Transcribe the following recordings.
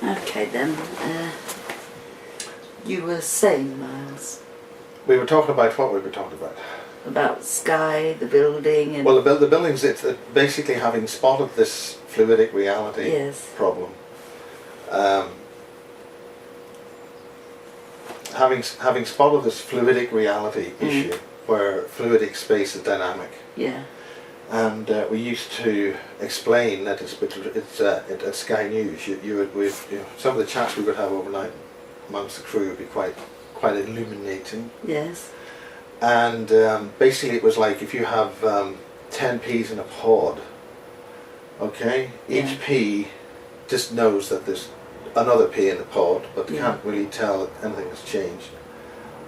Okay then, you were saying, Miles, We were talking about what we were talking about. about sky, the building, and Well, the buildings, it's basically having spotted this fluidic reality yes, problem. Having spotted this fluidic reality issue, where fluidic space is dynamic, yeah, and we used to explain that at Sky News. Some of the chats we would have overnight amongst the crew would be quite illuminating. yes, And basically, it was like if you have 10 peas in a pod. Okay, each Yeah. pea just knows that there's another pea in the pod, but they Yeah. can't really tell that anything has changed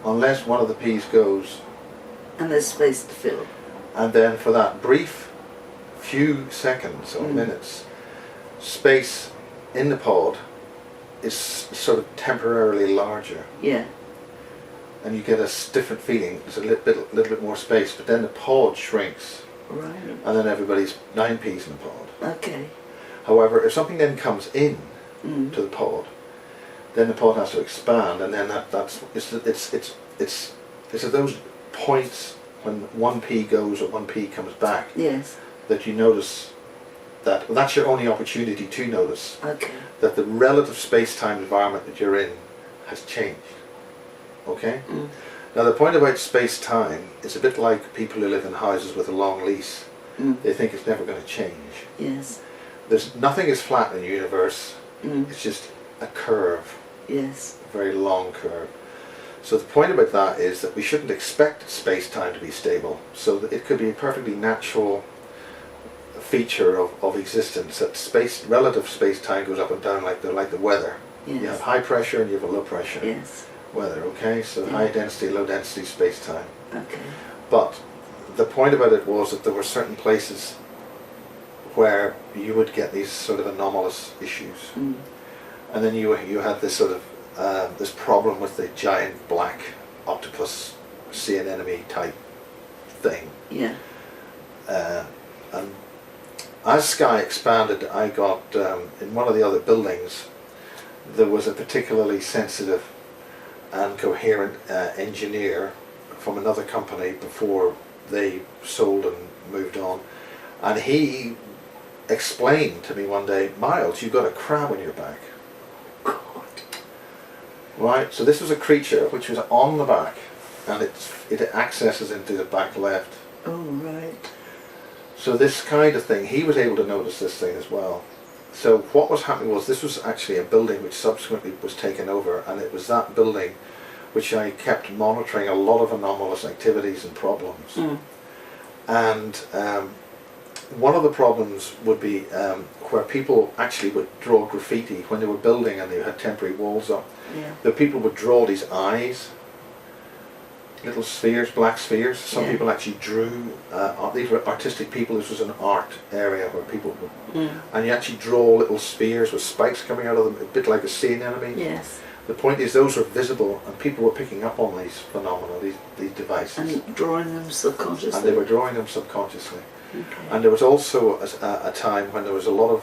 unless one of the peas goes. and there's space to fill. And then for that brief few seconds or minutes, space in the pod is sort of temporarily larger, Yeah, and you get a different feeling. There's a little bit more space, but then the pod shrinks, right, and then everybody's 9 peas in the pod. okay, However, if something then comes in mm. to the pod, then the pod has to expand, and then it's at those points when one pea goes or one pea comes back Yes, that you notice that's your only opportunity to notice okay, that the relative space-time environment that you're in has changed. Okay? mm. Now the point about space-time is a bit like people who live in houses with a long lease. Mm. They think it's never going to change. Yes, There's nothing is flat in the universe. mm. It's just a curve, Yes, a very long curve. So the point about that is that we shouldn't expect space-time to be stable. So that it could be a perfectly natural feature of existence that relative space-time goes up and down like the weather. yes, You have high pressure and you have a low pressure yes, weather. Okay, so Yeah. high density, low density space-time. okay, But the point about it was that there were certain places where you would get these sort of anomalous issues. mm. And then you had this sort of this problem with the giant black octopus sea anemone type thing. Yeah, And as Sky expanded, I got in one of the other buildings there was a particularly sensitive and coherent engineer from another company before they sold and moved on, and he explained to me one day, Miles, you've got a crab on your back. God, Right, so this was a creature which was on the back, and it accesses into the back left. oh right, So this kind of thing, he was able to notice this thing as well. So what was happening was this was actually a building which subsequently was taken over, and it was that building which I kept monitoring a lot of anomalous activities and problems. mm. And one of the problems would be where people actually would draw graffiti when they were building and they had temporary walls up. Yeah, The people would draw these eyes, little spheres, black spheres. Some Yeah. people actually drew, these were artistic people, this was an art area where people would, mm. and you actually draw little spheres with spikes coming out of them, a bit like a sea anemone. Yes, The point is those were visible and people were picking up on these phenomena, these devices. and drawing them subconsciously. And they were drawing them subconsciously. Okay. And there was also a time when there was a lot of,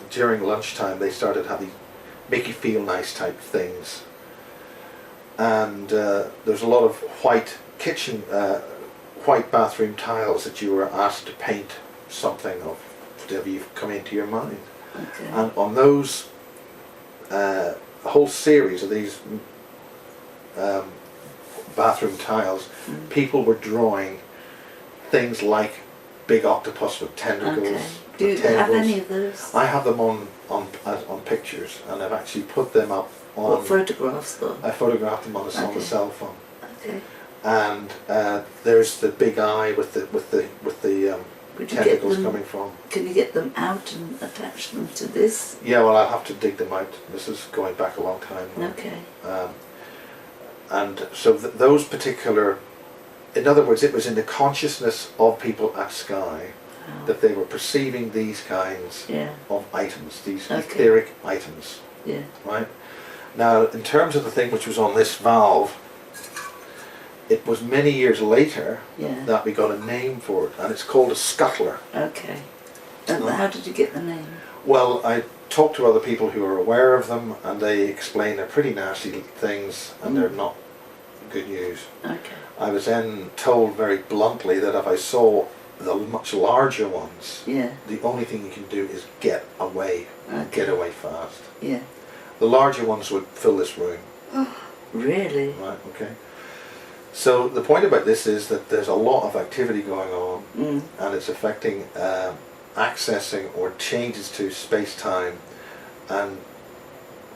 during lunchtime they started having make you feel nice type things. And there's a lot of white kitchen, white bathroom tiles that you were asked to paint something of, whatever you've come into your mind. Okay. And on those, a whole series of these bathroom tiles, Mm. people were drawing things like big octopus with tentacles. Okay. Do you with have tentacles. any of those? I have them on pictures, and I've actually put them up on. What photographs though? I photographed them on the Okay. cell phone, Okay. and there's the big eye with the Would you get tentacles them? coming from. Can you get them out and attach them to this? Yeah, well, I'll have to dig them out. This is going back a long time now. Okay. And so those particular, in other words, it was in the consciousness of people at Sky Oh. that they were perceiving these kinds Yeah. of items, these Okay. etheric items, Yeah. right? Now, in terms of the thing which was on this valve, it was many years later Yeah. that we got a name for it, and it's called a scuttler. Okay. And how did you get the name? Well, talk to other people who are aware of them, and they explain they're pretty nasty things, and they're not good news. Okay. I was then told very bluntly that if I saw the much larger ones, Yeah. the only thing you can do is get away, Okay. get away fast. Yeah. The larger ones would fill this room. Really? Right, okay. So the point about this is that there's a lot of activity going on, and it's affecting accessing or changes to space-time, and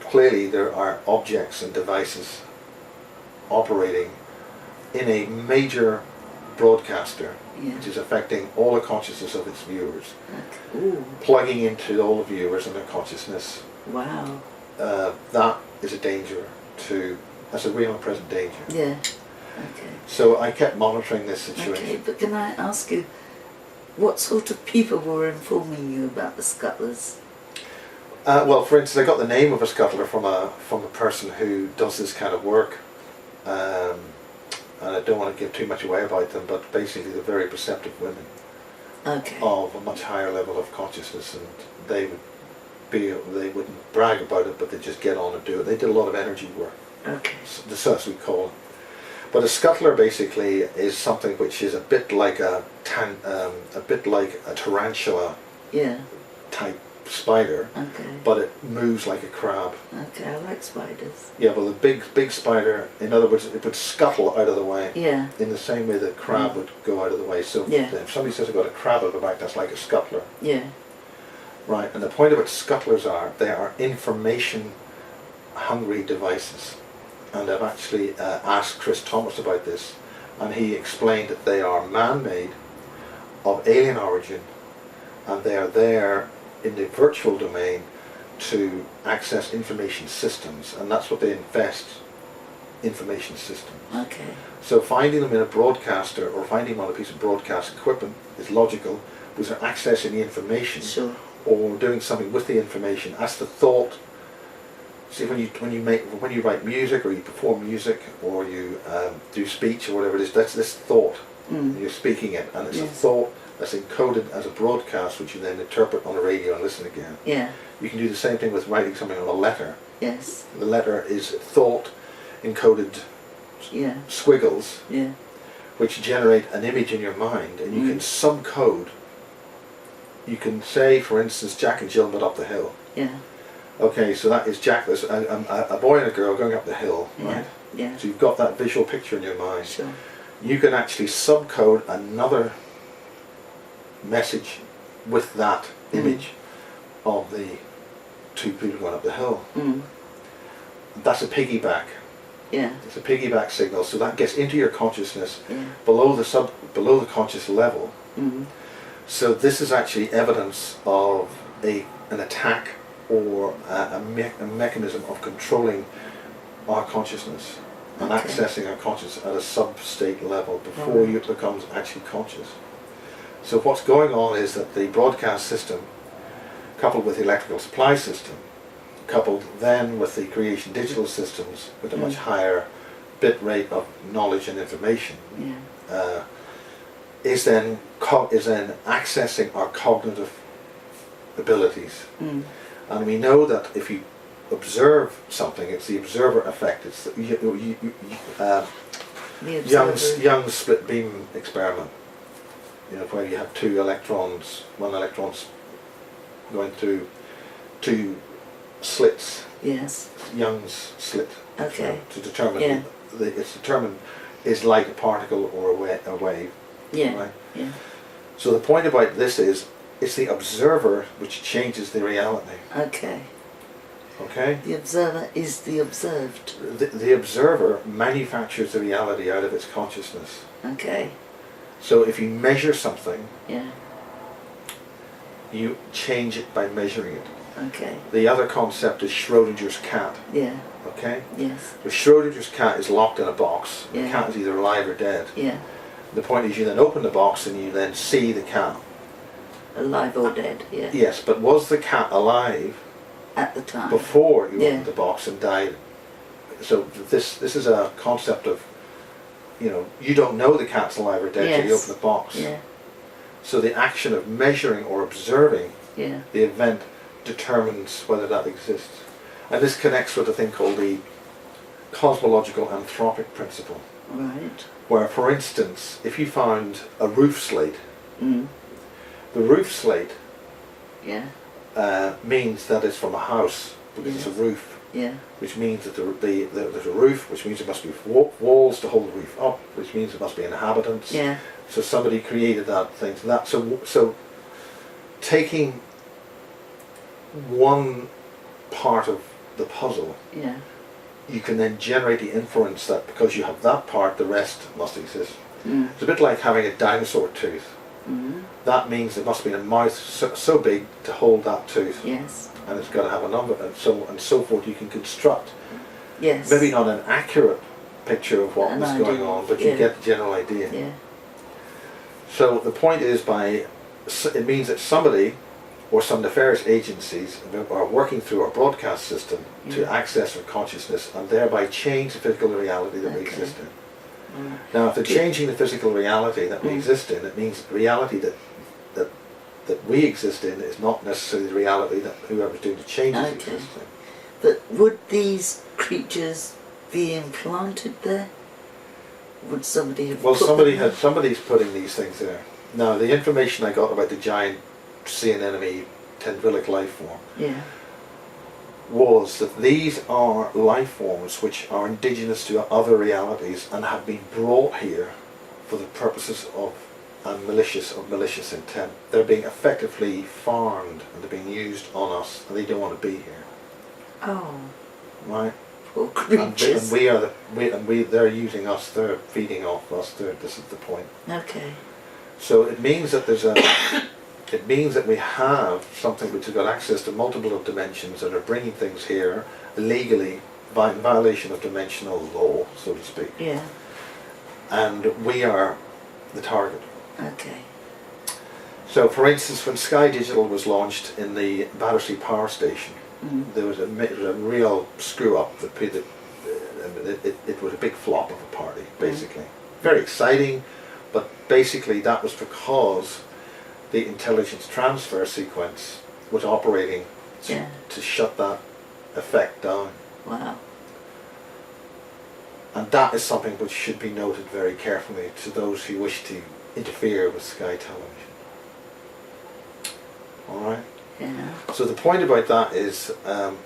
clearly there are objects and devices operating in a major broadcaster, which is affecting all the consciousness of its viewers, Ooh. plugging into all the viewers and their consciousness. Wow. That is a danger that's a real and present danger. Yeah. Okay. So I kept monitoring this situation. Okay, but can I ask you, what sort of people were informing you about the Scuttlers? Well, for instance, I got the name of a scuttler from a person who does this kind of work, and I don't want to give too much away about them, but basically they're very perceptive women Okay. of a much higher level of consciousness, and they wouldn't brag about it, but they just get on and do it. They did a lot of energy work. Okay. So as we call it. But a scuttler basically is something which is a bit like a tarantula Yeah. type spider, Okay. but it moves like a crab. Okay, I like spiders. Yeah, well, the big spider, in other words, it would scuttle out of the way. Yeah. In the same way that crab would go out of the way. So Yeah. if somebody says I've got a crab at the back, that's like a scuttler. Yeah. Right, and the point about scuttlers they are information hungry devices. And I've actually asked Chris Thomas about this, and he explained that they are man-made, of alien origin, and they are there in the virtual domain to access information systems, and that's what they infest, information systems. Okay. So finding them in a broadcaster or finding them on a piece of broadcast equipment is logical, because they're accessing the information Sure. or doing something with the information. That's the thought. See, when you write music or you perform music or you do speech or whatever it is, that's this thought. You're speaking it, and it's a thought that's encoded as a broadcast, which you then interpret on the radio and listen again. Yeah. You can do the same thing with writing something on a letter. Yes. The letter is thought encoded Yeah. squiggles, Yeah. which generate an image in your mind, and you can subcode. You can say, for instance, Jack and Jill met up the hill. Yeah. Okay, so that is Jack, a boy and a girl going up the hill, right? Yeah. So you've got that visual picture in your mind. Sure. You can actually subcode another message with that image of the two people going up the hill. That's a piggyback. Yeah. It's a piggyback signal, so that gets into your consciousness Yeah. below the conscious level. So this is actually evidence of an attack or a mechanism of controlling our consciousness and accessing our consciousness at a sub-state level before it becomes actually conscious. So what's going on is that the broadcast system, coupled with the electrical supply system, coupled then with the creation digital systems with a much higher bit rate of knowledge and information, is then accessing our cognitive abilities. And we know that if you observe something, it's the observer effect. It's the Young's split beam experiment. You know, where you have one electron's going through two slits. Yes. Young's slit. Okay. To determine it's determined is light a particle or a wave. Yeah. Right? Yeah. So the point about this is it's the observer which changes the reality. Okay. Okay? The observer is the observed. The observer manufactures the reality out of its consciousness. Okay. So if you measure something, Yeah. you change it by measuring it. Okay. The other concept is Schrodinger's cat. Yeah. Okay? Yes. So Schrodinger's cat is locked in a box. The Yeah. cat is either alive or dead. Yeah. The point is you then open the box and you then see the cat. Alive or dead. Yeah. Yes, but was the cat alive At the time. before you Yeah. opened the box and died? So this is a concept of, you don't know the cat's alive or dead until you Yes. open the box. Yeah. So the action of measuring or observing Yeah. the event determines whether that exists. And this connects with a thing called the cosmological anthropic principle, Right. where, for instance, if you found a roof slate, Mm. the roof slate Yeah. means that it's from a house, because it's a roof, Yeah. which means that there's a roof, which means there must be walls to hold the roof up, which means there must be inhabitants. Yeah. So somebody created that thing. So taking one part of the puzzle, Yeah. you can then generate the inference that because you have that part, the rest must exist. Mm. It's a bit like having a dinosaur tooth. Mm. That means there must be a mouth so big to hold that tooth, Yes. and it's got to have a number, and so forth. You can construct Yes. maybe not an accurate picture of what An was going idea, on, but yeah. you get the general idea. Yeah. So the point is, it means that somebody or some nefarious agencies are working through our broadcast system to Yeah. access our consciousness and thereby change the physical reality that we Okay. exist in. Mm. Now, if they're changing the physical reality that we Mm. exist in, it means the reality that we exist in is not necessarily the reality that whoever's doing the changes Okay. exists in. But would these creatures be implanted there? Would somebody have Well, put them there? somebody's putting these things there. Now, the information I got about the giant sea anemone tendrilic life form Yeah. was that these are life forms which are indigenous to other realities and have been brought here for the purposes of malicious intent. They're being effectively farmed and they're being used on us, and they don't want to be here, Oh, right? poor And creatures. they're using us. They're feeding off us. This is the point. Okay. So it means that it means that we have something which has got access to multiple dimensions and are bringing things here illegally by violation of dimensional law, so to speak. Yeah. And we are the target. Okay. So, for instance, when Sky Digital was launched in the Battersea Power Station, Mm. there was a real screw up. It was a big flop of a party, basically. Very exciting, but basically that was because the intelligence transfer sequence was operating Yeah. to shut that effect down. Wow. And that is something which should be noted very carefully to those who wish to interfere with Sky Television. Alright? Yeah. So the point about that is,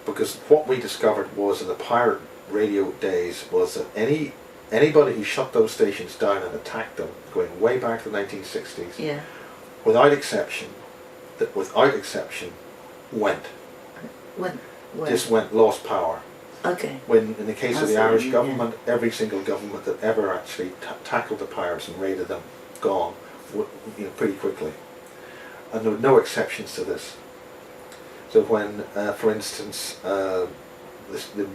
because what we discovered was in the pirate radio days was that anybody who shut those stations down and attacked them, going way back to the 1960s, Yeah. without exception, went. When? Just went, lost power. Okay. When, in the case of I the see, Irish yeah. government, every single government that ever actually tackled the pirates and raided them, gone, pretty quickly. And there were no exceptions to this. So when, for instance, the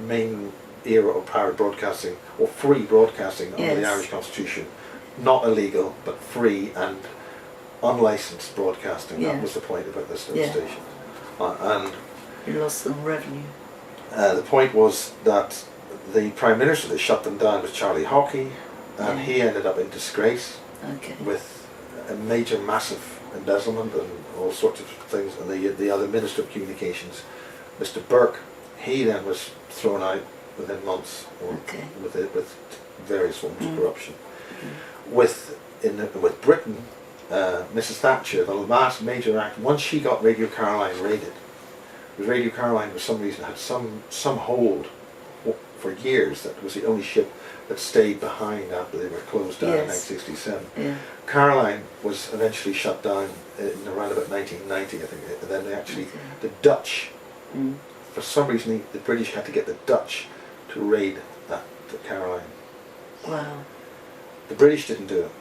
main era of pirate broadcasting, or free broadcasting under the Yes. Irish Constitution, not illegal, but free and unlicensed broadcasting, Yeah. that was the point about this Yeah. station. And You lost some revenue. the point was that the Prime Minister that shut them down was Charlie Haughey, and Yeah. he ended up in disgrace Okay. with a major, massive embezzlement and all sorts of things. And the other Minister of Communications, Mr. Burke, he then was thrown out within months Okay. with various forms of Mm. corruption. With Britain, Mrs. Thatcher, the last major act, once she got Radio Caroline raided, because Radio Caroline for some reason had some hold for years. That was the only ship that stayed behind after they were closed down in Yes. 1967. Yeah. Caroline was eventually shut down in around about 1990, I think. And then they actually, Okay. the Dutch, Mm. for some reason, the British had to get the Dutch to raid the Caroline. Wow. The British didn't do it.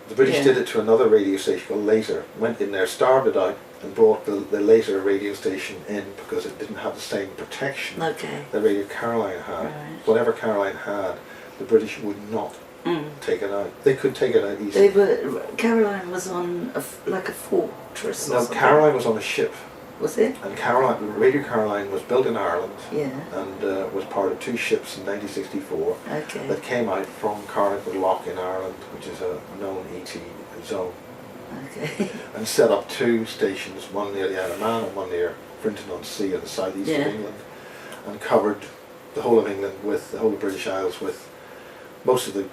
The British Yeah. did it to another radio station called Laser. Went in there, starved it out, and brought the Laser radio station in because it didn't have the same protection Okay. that Radio Caroline had. Right. Whatever Caroline had, the British would not Mm. take it out. They could take it out easily. Caroline was on like a fortress. Or No, something. Caroline was on a ship, Was it? and Radio Caroline was built in Ireland Yeah. and was part of two ships in 1964 Okay. that came out from Carrickwood Lock in Ireland, which is a known ET zone. Okay. and set up 2 stations, one near the Isle of Man and one near Brinton-on-Sea in the southeast of England, and covered the whole of England with the whole of British Isles with most of the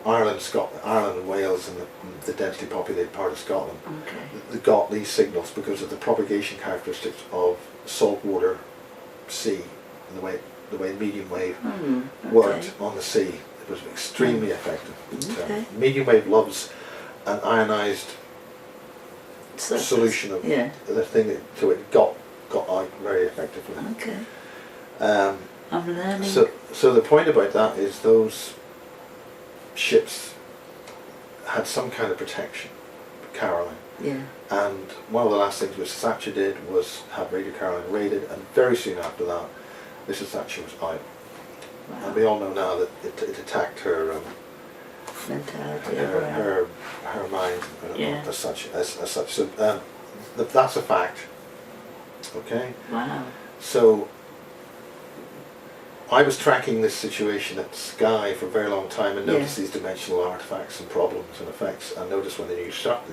Ireland, Ireland and Wales and the densely populated part of Scotland. Okay. They got these signals because of the propagation characteristics of saltwater sea and the way medium wave worked on the sea. It was extremely effective. Okay. Medium wave loves an ionized solution of the thing, so it got out very effectively. Okay. I'm learning. So the point about that is those ships had some kind of protection, Caroline. Yeah. And one of the last things which Thatcher did was have Radio Caroline raided, and very soon after that, Mrs. Thatcher was out. Wow. And we all know now that it attacked her mentality, her mind as such. So that's a fact. Okay. Wow. So I was tracking this situation at Sky for a very long time and noticed these dimensional artifacts and problems and effects. And noticed when the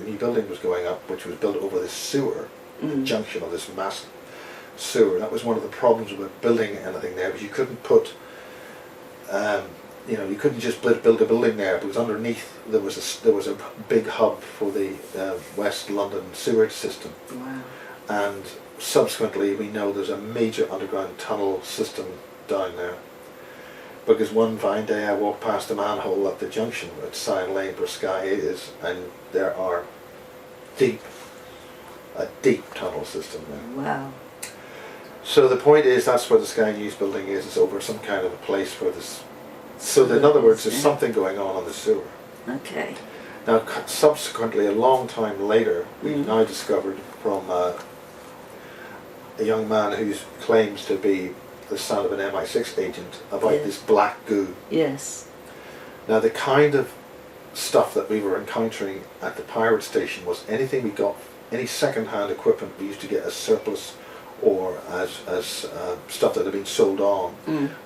new building was going up, which was built over this sewer, the junction of this massive sewer. That was one of the problems with building anything there, because you couldn't put, you couldn't just build a building there. It was underneath. There was a big hub for the West London sewerage system. Wow. And subsequently, we know there's a major underground tunnel system down there, because one fine day I walked past a manhole at the junction at Scion Lane where Sky is, and there are a deep tunnel system there. Wow. So the point is, that's where the Sky News building is. It's over some kind of a place where this. So in other words, there's something going on the sewer. Okay. Now, subsequently, a long time later, we now discovered from a young man who claims to be the son of an MI6 agent about this black goo. Yes. Now, the kind of stuff that we were encountering at the pirate station was anything we got, any second-hand equipment we used to get as surplus or as stuff that had been sold on,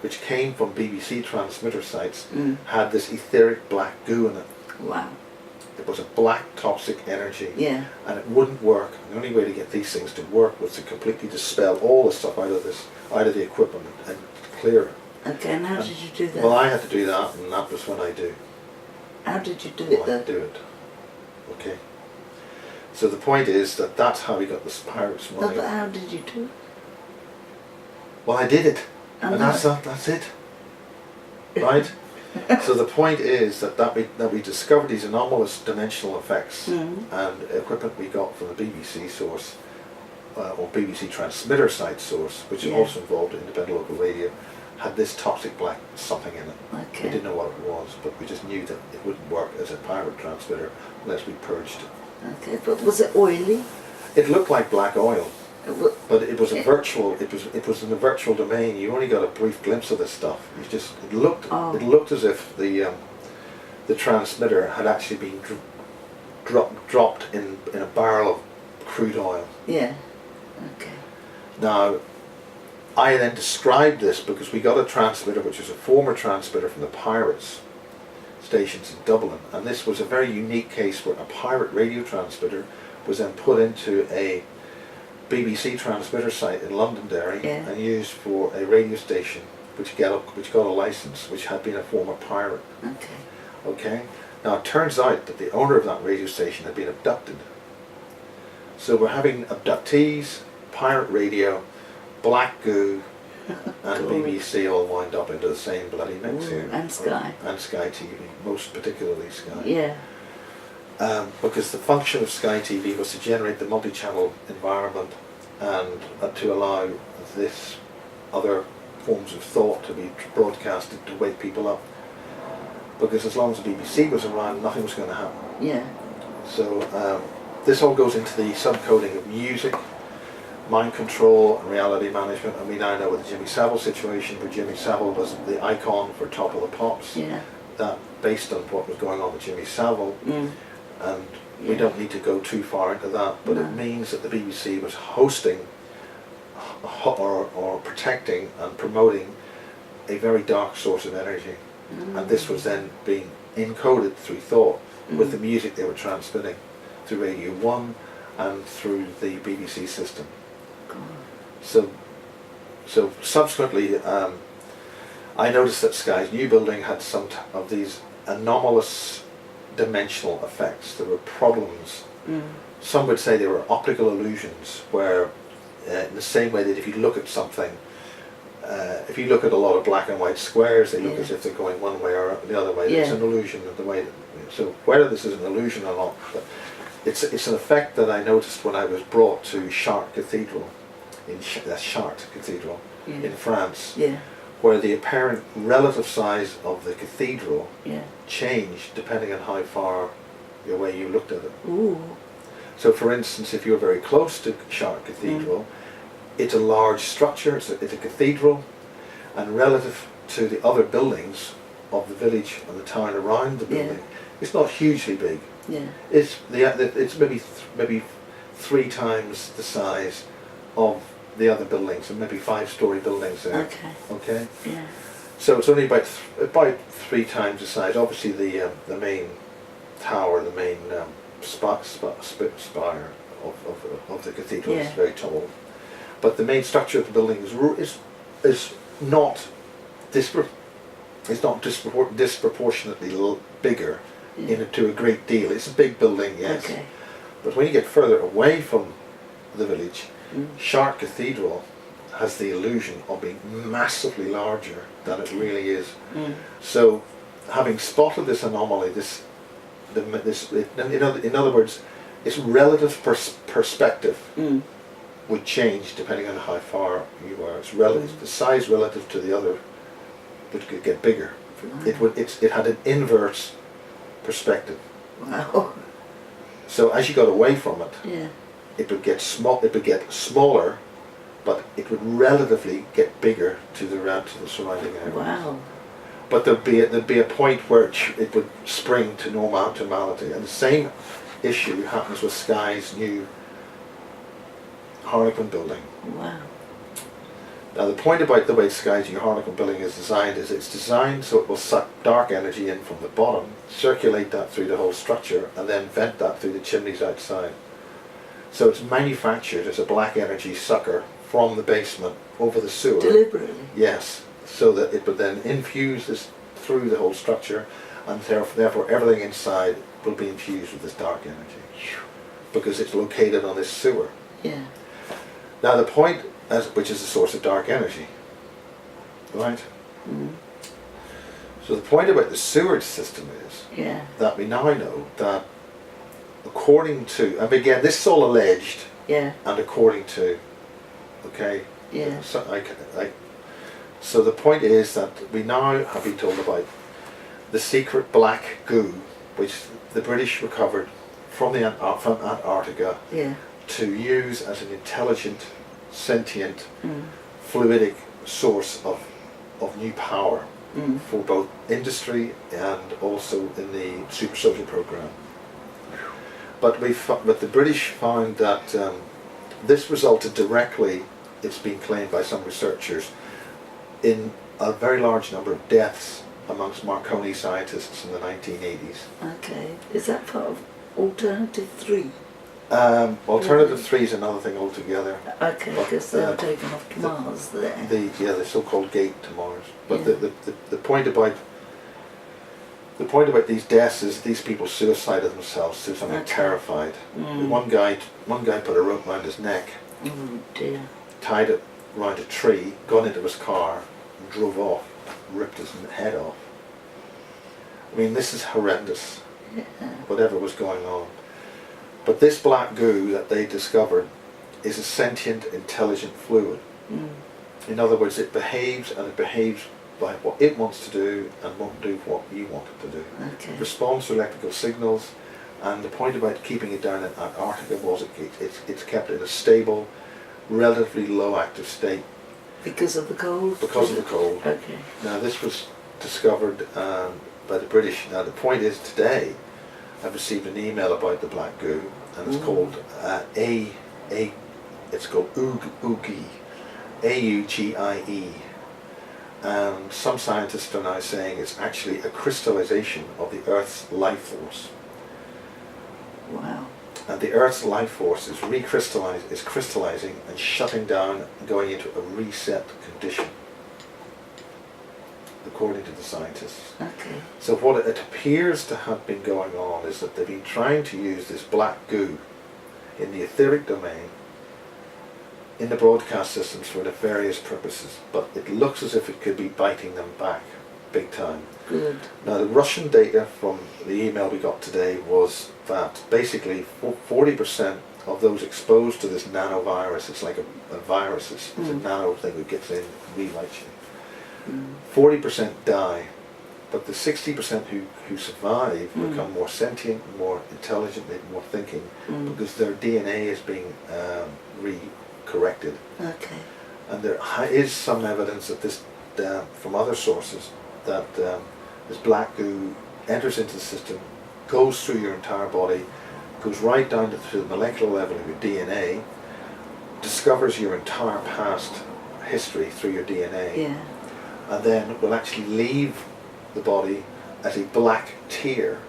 which came from BBC transmitter sites, had this etheric black goo in it. Wow. It was a black toxic energy, and it wouldn't work. The only way to get these things to work was to completely dispel all the stuff out of the equipment and clear it. Okay, and how did you do that? Well, I had to do that, and that was when I do. How did you do it I do it. Okay. So the point is that that's how we got the pirates' money. No, but how did you do it? Well, I did it, and that's it. Right. So the point is that we discovered these anomalous dimensional effects and equipment we got from the BBC source or BBC transmitter site source, which also involved independent local radio, had this toxic black something in it. Okay. We didn't know what it was, but we just knew that it wouldn't work as a pirate transmitter unless we purged it. Okay, but was it oily? It looked like black oil, but it was a virtual. It was in a virtual domain. You only got a brief glimpse of this stuff. It looked as if the transmitter had actually been dropped in a barrel of crude oil. Yeah. Okay. Now, I then described this because we got a transmitter which was a former transmitter from the pirates stations in Dublin, and this was a very unique case where a pirate radio transmitter was then put into a BBC transmitter site in Londonderry and used for a radio station which got a license, which had been a former pirate. Okay. Okay. Now it turns out that the owner of that radio station had been abducted. So we're having abductees, pirate radio, black goo, and BBC all wind up into the same bloody mix here. And Sky. And Sky TV, most particularly Sky. Yeah. Because the function of Sky TV was to generate the multi-channel environment and to allow this other forms of thought to be broadcasted to wake people up. Because as long as the BBC was around, nothing was going to happen. Yeah. So this all goes into the subcoding of music, mind control and reality management, and we now know with the Jimmy Savile situation, where Jimmy Savile was the icon for Top of the Pops, that based on what was going on with Jimmy Savile, and we don't need to go too far into that, but it means that the BBC was hosting or protecting and promoting a very dark source of energy, and this was then being encoded through thought with the music they were transmitting through Radio 1 and through the BBC system. God. So subsequently, I noticed that Sky's new building had some of these anomalous dimensional effects. There were problems. Some would say they were optical illusions, where in the same way that if you look at something, if you look at a lot of black and white squares, they look as if they're going one way or the other way. It's an illusion of the way that, so whether this is an illusion or not, but it's an effect that I noticed when I was brought to Chartres Cathedral, in Chartres Cathedral in France, where the apparent relative size of the cathedral changed depending on how far away you looked at it. Ooh. So for instance, if you're very close to Chartres Cathedral, it's a large structure, it's a cathedral, and relative to the other buildings of the village and the town around the building, it's not hugely big. It's maybe 3 times the size of the other buildings, and maybe 5-story buildings there. Okay. So it's only about 3 times the size. Obviously, the main tower, the main spire of the cathedral is very tall, but the main structure of the building is not disproportionately bigger to a great deal. It's a big building, yes. But when you get further away from the village, Chartres Cathedral has the illusion of being massively larger than it really is. So, having spotted this anomaly, in other words, its relative perspective would change depending on how far you are. It's relative, the size relative to the other would get bigger. It had an inverse perspective. Wow. So as you got away from it, it would get smaller, but it would relatively get bigger to the surrounding area. Wow. But there'd be a point where it would spring to normality, and the same issue happens with Sky's new Harlequin building. Wow. Now the point about the way Sky's new Harlequin building is it's designed so it will suck dark energy in from the bottom, circulate that through the whole structure, and then vent that through the chimneys outside. So it's manufactured as a black energy sucker from the basement over the sewer. Deliberately? Yes, so that it would then infuse this through the whole structure, and therefore everything inside will be infused with this dark energy, because it's located on this sewer. Now the point, which is the source of dark energy, right? So the point about the sewage system is that we now know that according to, and again this is all alleged, and according to, so the point is that we now have been told about the secret black goo which the British recovered from Antarctica to use as an intelligent, sentient, fluidic source of new power for both industry and also in the super social program. But the British found that this resulted directly, it's been claimed by some researchers, in a very large number of deaths amongst Marconi scientists in the 1980s. Okay, is that part of Alternative 3? Alternative 3 is another thing altogether. Okay, because they were taken off to Mars there. The so-called gate to Mars. But the point about these deaths is these people suicided themselves through something terrified. One guy put a rope around his neck, tied it around a tree, got into his car, and drove off, ripped his head off. I mean, this is horrendous. Whatever was going on. But this black goo that they discovered is a sentient, intelligent fluid. In other words, it behaves by what it wants to do and won't do what you want it to do. It responds to electrical signals, and the point about keeping it down in Antarctica was it's kept in a stable, relatively low active state. Because of the cold? Because of the cold. Okay. Now this was discovered by the British. Now the point is, today I've received an email about the black goo, and it's called it's called augie, AUGIE, and some scientists are now saying it's actually a crystallization of the Earth's life force. And the Earth's life force is crystallizing and shutting down and going into a reset condition, according to the scientists. Okay. So what it appears to have been going on is that they've been trying to use this black goo in the etheric domain in the broadcast systems for the various purposes, but it looks as if it could be biting them back big time. Good. Now the Russian data from the email we got today was that basically 40% of those exposed to this nanovirus, it's like a virus, it's a nano thing that gets in and rewrites you. 40% die, but the 60% who survive become more sentient, more intelligent, they have more thinking, because their DNA is being corrected. Okay. And there is some evidence that this, from other sources, that this black goo enters into the system, goes through your entire body, goes right down to the molecular level of your DNA, discovers your entire past history through your DNA, Yeah. and then will actually leave the body as a black tear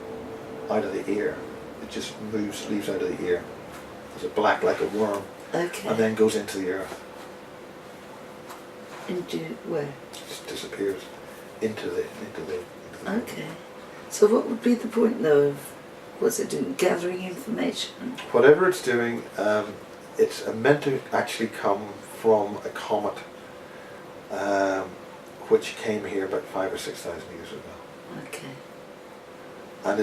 out of the ear. It just leaves out of the ear as a black, like a worm. Okay. And then goes into the earth. Into where? Just disappears into the Okay. So what would be the point though of what's it doing? Gathering information? Whatever it's doing, it's meant to actually come from a comet which came here about 5,000 or 6,000 years ago. Okay. And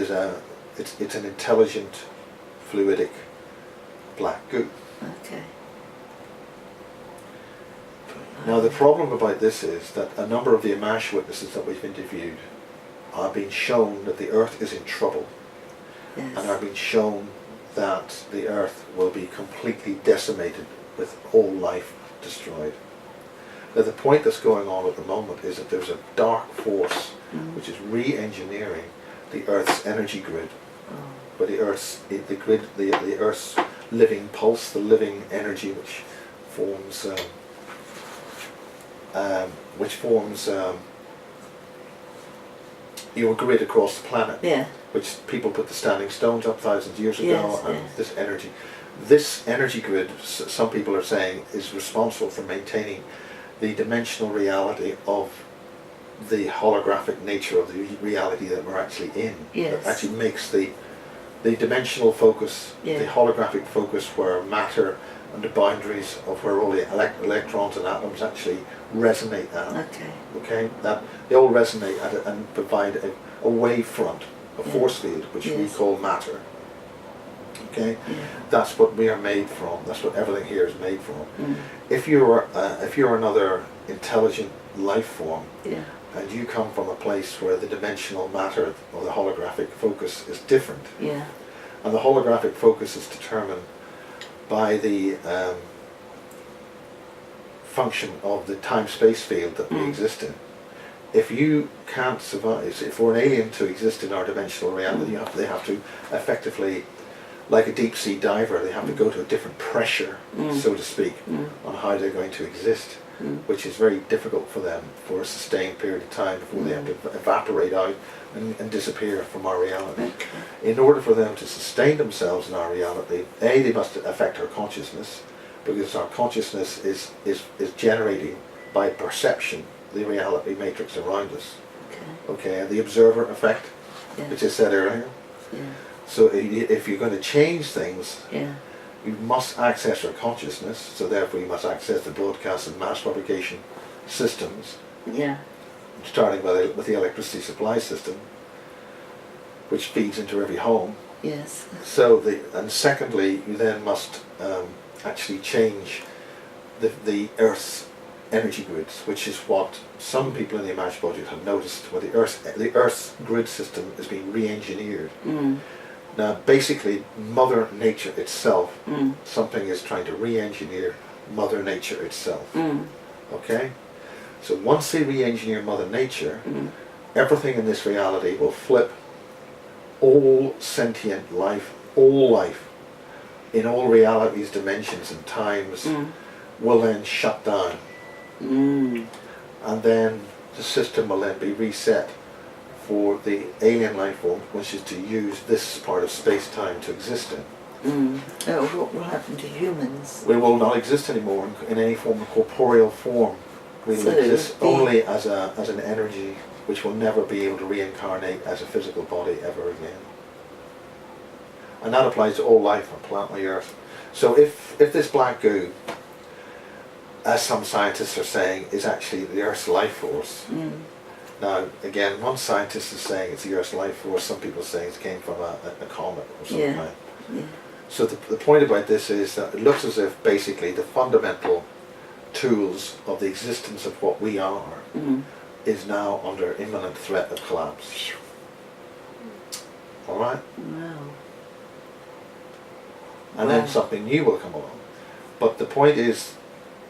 it's an intelligent, fluidic black goo. Okay. Now the problem about this is that a number of the Ammach witnesses that we've interviewed are being shown that the Earth is in trouble, Yes. and are being shown that the Earth will be completely decimated with all life destroyed. Now the point that's going on at the moment is that there's a dark force which is re-engineering the Earth's energy grid, but the Earth's living pulse, the living energy which forms your grid across the planet. Yeah. Which people put the standing stones up thousands of years ago, Yes, and yes. this energy grid, some people are saying, is responsible for maintaining the dimensional reality of the holographic nature of the reality that we're actually in. Yes. That actually makes the dimensional focus, Yeah. the holographic focus, where matter and the boundaries of where all the electrons and atoms actually resonate at. Okay. Okay, that they all resonate at it and provide a wave front, a Yeah. force field, which we Yes. call matter. Okay, Yeah. that's what we are made from. That's what everything here is made from. Mm. If you're another intelligent life form, Yeah. and you come from a place where the dimensional matter or the holographic focus is different, Yeah. and the holographic focus is determined by the function of the time-space field that we exist in. If you can't survive, if for an alien to exist in our dimensional reality, they have to effectively, like a deep-sea diver, they have to go to a different pressure, so to speak, on how they're going to exist, which is very difficult for them for a sustained period of time before they have to evaporate out and disappear from our reality. Okay. In order for them to sustain themselves in our reality, they must affect our consciousness, because our consciousness is generating by perception the reality matrix around us. Okay. Okay, and the observer effect, Yeah. which I said earlier. Yeah. So if you're going to change things, Yeah. you must access our consciousness, so therefore you must access the broadcast and mass propagation systems, Yeah. starting with the electricity supply system, which feeds into every home. Yes. So and secondly, you then must actually change the Earth's energy grids, which is what some people in the Ammach budget have noticed, where the Earth's grid system is being re-engineered. Now, basically, Mother Nature itself, something is trying to re-engineer Mother Nature itself. Okay? So once they re-engineer Mother Nature, everything in this reality will flip. All sentient life, all life, in all realities, dimensions and times, will then shut down. And then the system will then be reset for the alien life form, which is to use this part of space-time to exist in. Oh, what will happen to humans? We will not exist anymore in any form of corporeal form. We will So exist the- only as an energy which will never be able to reincarnate as a physical body ever again. And that applies to all life on planet Earth. So if this black goo, as some scientists are saying, is actually the Earth's life force. Now, again, one scientist is saying it's the Earth's life force, some people are saying it came from a comet or some Yeah. kind. Yeah. So the point about this is that it looks as if basically the fundamental tools of the existence of what we are is now under imminent threat of collapse. Alright? Wow. And then something new will come along. But the point is,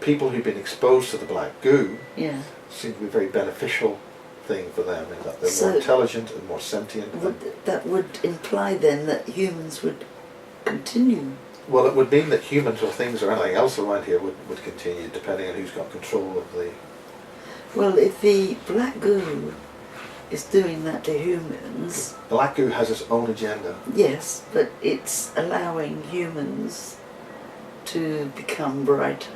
people who've been exposed to the black goo Yeah. seem to be a very beneficial thing for them, in that they're So- more intelligent and more sentient. That would imply then that humans would continue. Well, it would mean that humans or things or anything else around here would continue, depending on who's got control of the... Well, if the black goo is doing that to humans, The black goo has its own agenda. yes, but it's allowing humans to become brighter,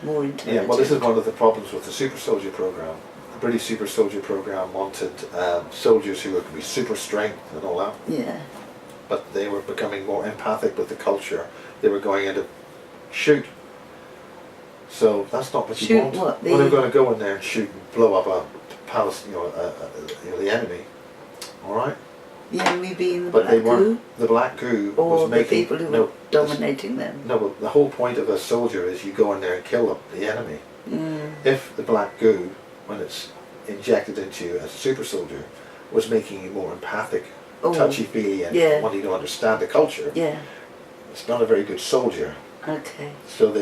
more intelligent. Yeah, well, this is one of the problems with the super soldier program. The British super soldier program wanted soldiers who would be super strength and all that, Yeah. but they were becoming more empathic with the culture. They were going in to shoot. So that's not what you Shoot want. what? Well, they're going to go in there and shoot and blow up a palace, the enemy. All right. The enemy being the But black they goo, weren't. The black goo or was the making people who no, were dominating them. No, but the whole point of a soldier is you go in there and kill the enemy. If the black goo, when it's injected into you as a super soldier, was making you more empathic, touchy-feely, and yeah. wanting to understand the culture, Yeah. it's not a very good soldier. Okay. So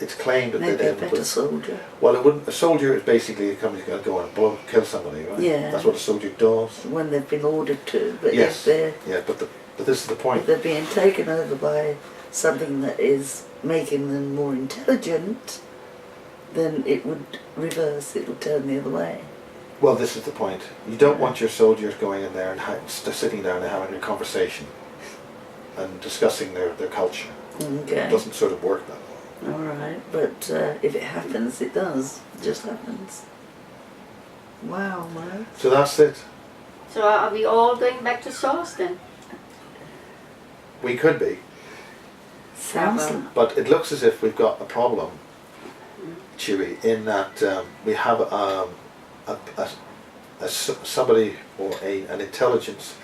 it's claimed that Maybe they a then better soldier. well, it wouldn't. A soldier is basically somebody's going to go and kill somebody, right? Yeah. That's what a soldier does. When they've been ordered to, but Yes. if they're Yeah, but this is the point. if they're being taken over by something that is making them more intelligent, then it would reverse, it would turn the other way. Well, this is the point. You don't want your soldiers going in there and sitting down and having a conversation and discussing their culture. It Okay. doesn't sort of work that way. Alright, but if it happens, it does. It just happens. Wow, man. So that's it. So are we all going back to source then? We could be, Sounds Yeah, like... but it looks as if we've got a problem, Chewie, in that we have somebody or an intelligence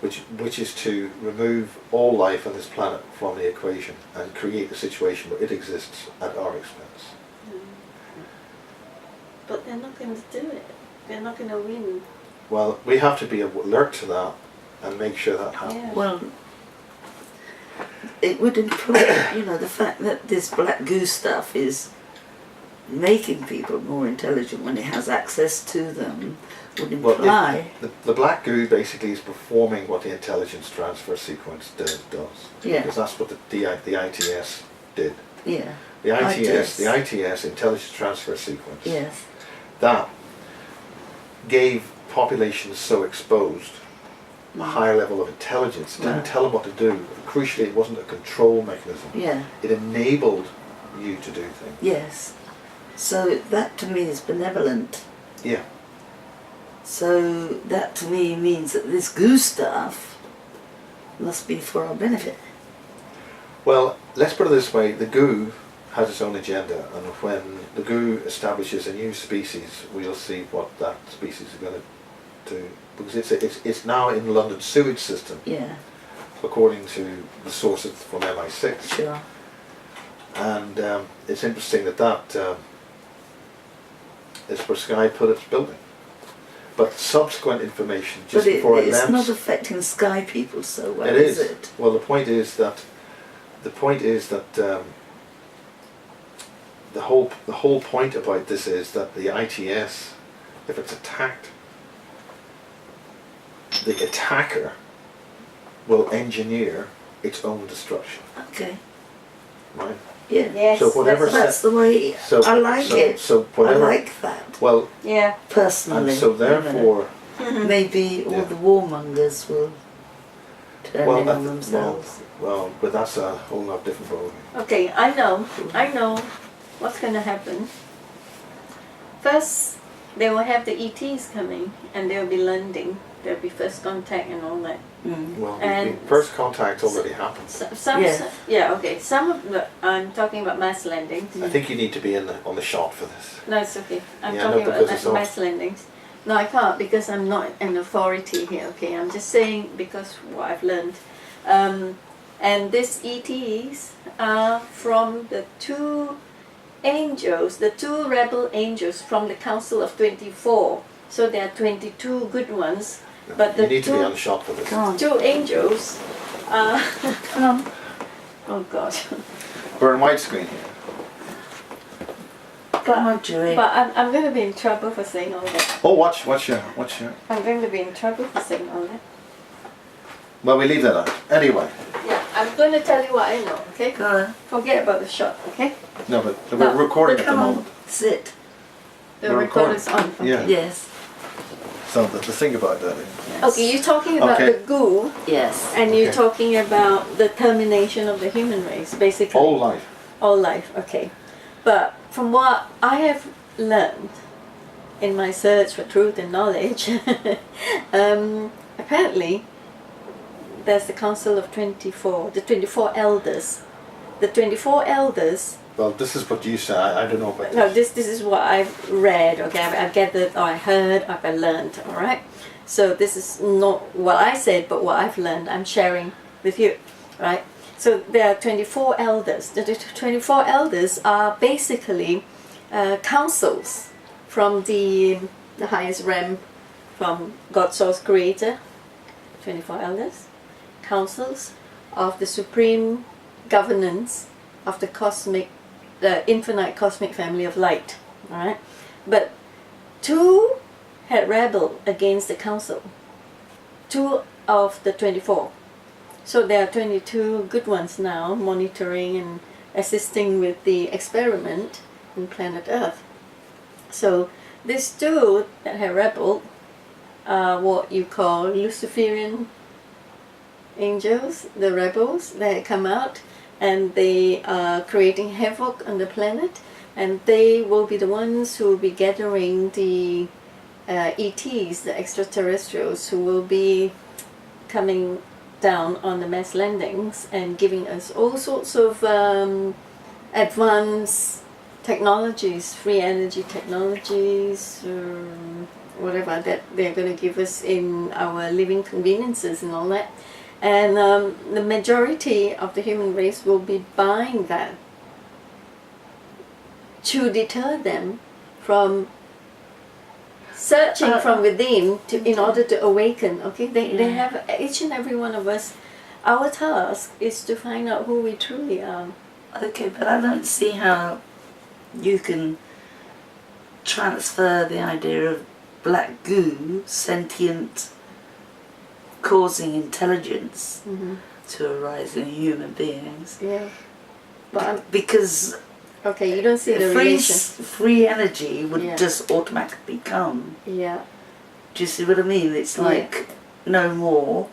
which is to remove all life on this planet from the equation and create a situation where it exists at our expense. But they're not going to do it. They're not going to win. Well, we have to be alert to that and make sure that happens. Yeah. Well, it would imply, the fact that this black goo stuff is making people more intelligent when it has access to them would imply... The black goo basically is performing what the intelligence transfer sequence does. Yeah. Because that's what the ITS did. Yeah. The ITS. the ITS, intelligence transfer sequence, Yes. that gave populations so exposed a higher level of intelligence. It didn't Right. tell them what to do. Crucially, it wasn't a control mechanism. Yeah. It enabled you to do things. Yes. So that to me is benevolent. Yeah. So that to me means that this goo stuff must be for our benefit. Well, let's put it this way, the goo has its own agenda, and when the goo establishes a new species, we'll see what that species is going to do. Because it's now in the London sewage system, Yeah, according to the sources from MI6. sure. And it's interesting that is where Sky put its building. But subsequent information, just But before I it's left... not affecting Sky people so well, It is is. it? Well, the point is that the whole point about this is that the ITS, if it's attacked, the attacker will engineer its own destruction, Okay. right? Yeah. Yes. So whatever That's the way I like it. So whatever. I like that, Well, Yeah. personally. and so therefore, Maybe all the warmongers will turning on themselves. Well, but that's a whole lot different problem. Okay, I know what's going to happen. First, they will have the ETs coming and they'll be landing. There'll be first contact and all that. Well, And the first contact already happened. Some of the, I'm talking about mass landings. I think you need to be on the shot for this. No, it's okay. I'm Yeah, talking no, because it's about not- mass landings. No, I can't because I'm not an authority here, okay? I'm just saying because what I've learned. And these ETs are from the two angels, the two rebel angels from the Council of 24. So there are 22 good ones, but You the need to be on the shot for this. Come on, two angels are... come on. Oh God. We're in widescreen here. Come on, Joey. But I'm going to be in trouble for saying all that. Oh, watch your. I'm going to be in trouble for saying all that. Well, we leave that out. Anyway, Yeah, I'm going to tell you what I know, okay? Go on. Forget about the shot, okay? no, but No, we're recording at the Come on, moment. sit. The We're recorder's on. Okay. Yeah. Yes, So the thing about that is, yes. Okay, you're talking about Okay. the goo, Yes. and you're Okay. talking about the termination of the human race, basically. all life. All life, okay. But from what I have learned in my search for truth and knowledge, apparently there's the Council of 24, the 24 elders. The 24 elders. Well, this is what you say. I don't know about No, this. this is what I've read, okay, I've gathered, or I heard, I've learned, alright? So this is not what I said, but what I've learned, I'm sharing with you, right? So there are 24 elders. The 24 elders are basically councils from the highest realm, from God Source Creator, 24 elders, councils of the supreme governance of the cosmic, the infinite cosmic family of light, all right? But two had rebelled against the council, two of the 24. So there are 22 good ones now monitoring and assisting with the experiment in planet Earth. So these two that have rebelled are what you call Luciferian angels, the rebels. They come out and they are creating havoc on the planet, and they will be the ones who will be gathering the ETs, the extraterrestrials, who will be coming down on the mass landings and giving us all sorts of advanced technologies, free energy technologies, whatever that they're going to give us in our living conveniences and all that. And the majority of the human race will be buying that to deter them from searching from within in order to awaken. Okay, they have, each and every one of us, our task is to find out who we truly are. Okay, but I don't see how you can transfer the idea of black goo, sentient, causing intelligence to arise in human beings. Yeah, but because okay, you don't see the relation. free energy would Yeah. just automatically come. Yeah. Do you see what I mean? It's like no more.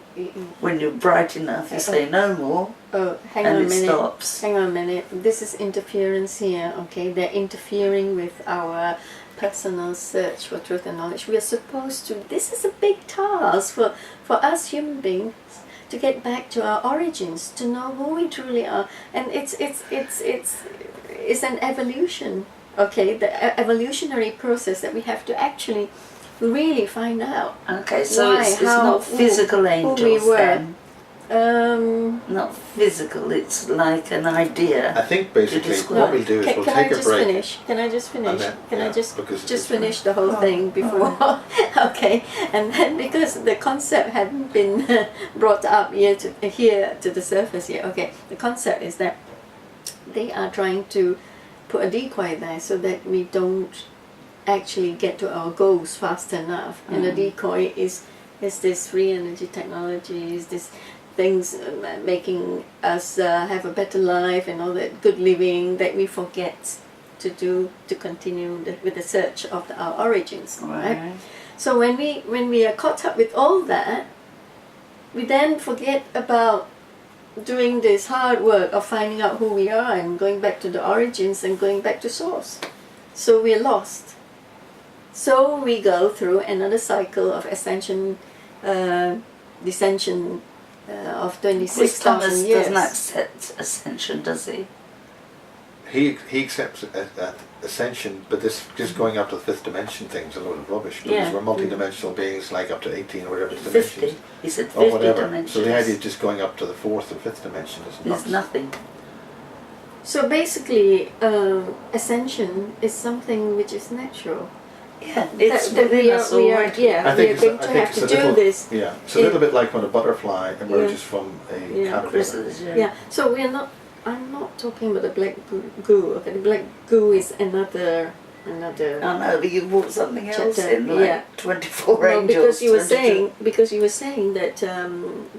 When you're bright enough, you say no more, Oh, hang and on a it minute. stops. Hang on a minute. This is interference here, okay? They're interfering with our personal search for truth and knowledge. We are supposed to, this is a big task for us human beings to get back to our origins, to know who we truly are. And it's an evolution, okay? The evolutionary process that we have to actually really find out. Okay, so Why, it's how, not physical who angels we were. then. Um, Not physical, it's like an idea. I think basically describe. what we'll do is can, we'll can take I a just break. finish? Can I just finish? then- Can I yeah, just because just it's finish the whole thing before? Okay, and then because the concept hadn't been brought up here to the surface yet. Okay, the concept is that they are trying to put a decoy there so that we don't actually get to our goals fast enough. And the decoy is this free energy technologies, this things making us have a better life and all that good living that we forget to do to continue with the search of our origins. Right? So when we are caught up with all that, we then forget about doing this hard work of finding out who we are and going back to the origins and going back to source. So we're lost. So we go through another cycle of ascension, descension of 26,000 years. Doesn't accept ascension, does he? He accepts ascension, but this just going up to the fifth dimension thing's a load of rubbish, because Yeah. we're multi-dimensional beings, like up to 18 or whatever 50. dimensions. He said 50 Or whatever. dimensions. So the idea of just going up to the fourth or fifth dimension is There's nothing. So basically, ascension is something which is natural. Yeah, it's that within we us are, already. we are going to have to do this. Yeah, it's a little bit like when a butterfly emerges from a caterpillar. Chrysalis, Yeah. So we are not. I'm not talking about the black goo. Okay, the black goo is another. I know, but you brought something else Chapter, in, like yeah. 24 No, angels. because you were 22. saying that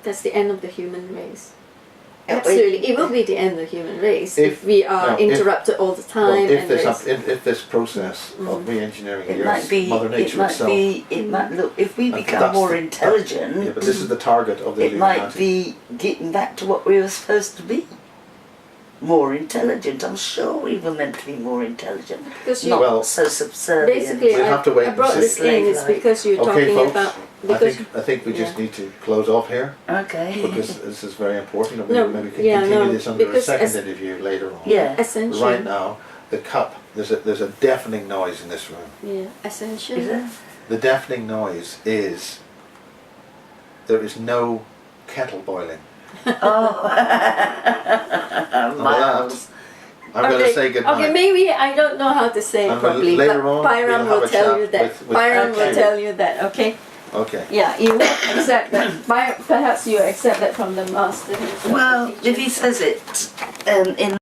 that's the end of the human race. Yeah, Absolutely, it will be the end of the human race if we are now, interrupted all the time. Well, if and this process of re-engineering It the might Earth, be. Mother Nature itself, It might look. If we and become that's more the- intelligent, yeah, but this is the target of the it might Illuminati. be getting back to what we were supposed to be. More intelligent. I'm sure we were meant to be more intelligent. Because you Not Well, so subservient. basically, We'll have to wait I and brought see. this in is because you're Okay, talking folks, about I because think we just need to close off here, Okay. because this is very important, and we No, maybe can yeah, continue no, this under a because second as- interview later on. Yeah. ascension. Right now, the cup, there's a deafening noise in this room. Yeah, ascension. Is it? The deafening noise is there is no kettle boiling. Oh. Miles. I'm going to say goodnight. Okay, maybe I don't know how to say it And properly, later but on, Byron we'll have will a tell chat you that. with Byron will Maggie. tell you that. Okay. Okay. Yeah, you accept that. Perhaps you accept that from the master himself. Well, the teacher. if he says it in